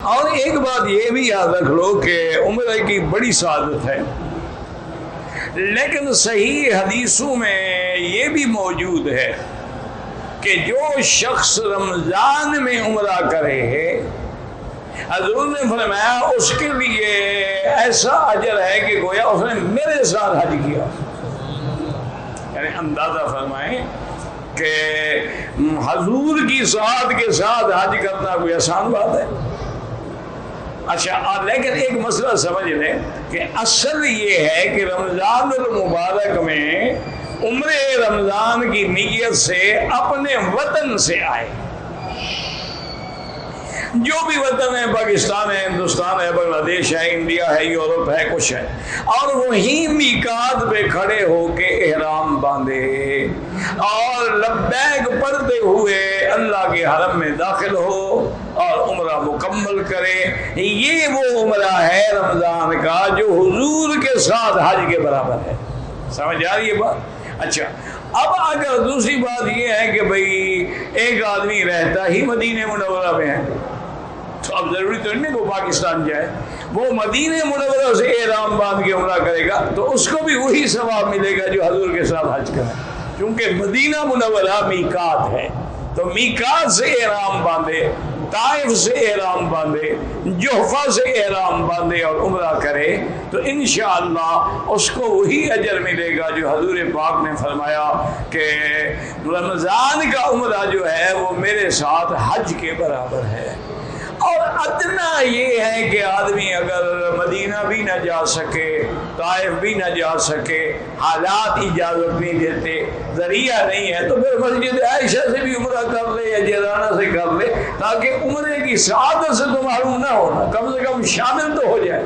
اور ایک بات یہ بھی یاد رکھ لو کہ عمرہ کی بڑی سعادت ہے، لیکن صحیح حدیثوں میں یہ بھی موجود ہے کہ جو شخص رمضان میں عمرہ کرے ہے، حضور نے فرمایا اس کے لیے ایسا اجر ہے کہ گویا اس نے میرے ساتھ حج کیا۔ یعنی اندازہ فرمائیں کہ حضور کی ساتھ کے ساتھ حج کرنا کوئی آسان بات ہے۔ اچھا، لیکن ایک مسئلہ سمجھ لیں کہ اصل یہ ہے کہ رمضان المبارک میں عمرے رمضان کی نیت سے اپنے وطن سے آئے، جو بھی وطن ہے، پاکستان ہے، ہندوستان ہے، بنگلہ دیش ہے، انڈیا ہے، یورپ ہے، کچھ ہے، اور وہیں میقات پہ کھڑے ہو کے احرام باندھے اور لبیک پڑھتے ہوئے اللہ کے حرم میں داخل ہو اور عمرہ مکمل کرے۔ یہ وہ عمرہ ہے رمضان کا جو حضور کے ساتھ حج کے برابر ہے۔ سمجھ آ رہی ہے بات؟ اچھا، اب اگر دوسری بات یہ ہے کہ بھئی ایک آدمی رہتا ہی مدینہ منورہ میں ہے، تو اب ضروری تو نہیں کہ پاکستان جائے، وہ مدینہ منورہ سے احرام باندھ کے عمرہ کرے گا تو اس کو بھی وہی ثواب ملے گا جو حضور کے ساتھ حج کرے، کیونکہ مدینہ منورہ میقات ہے۔ تو میقات سے احرام باندھے، طائف سے احرام باندھے، جحفہ سے احرام باندھے اور عمرہ کرے تو انشاءاللہ اس کو وہی اجر ملے گا جو حضور پاک نے فرمایا کہ رمضان کا عمرہ جو ہے وہ میرے ساتھ حج کے برابر ہے۔ اور ادنا یہ ہے کہ آدمی اگر مدینہ بھی نہ جا سکے، طائف بھی نہ جا سکے، حالات اجازت نہیں دیتے، ذریعہ نہیں ہے، تو پھر مسجد عائشہ سے بھی عمرہ کر لے یا جیرانہ سے کر لے، تاکہ عمرے کی سعادت سے تو محروم نہ ہونا، کم سے کم شامل تو ہو جائے۔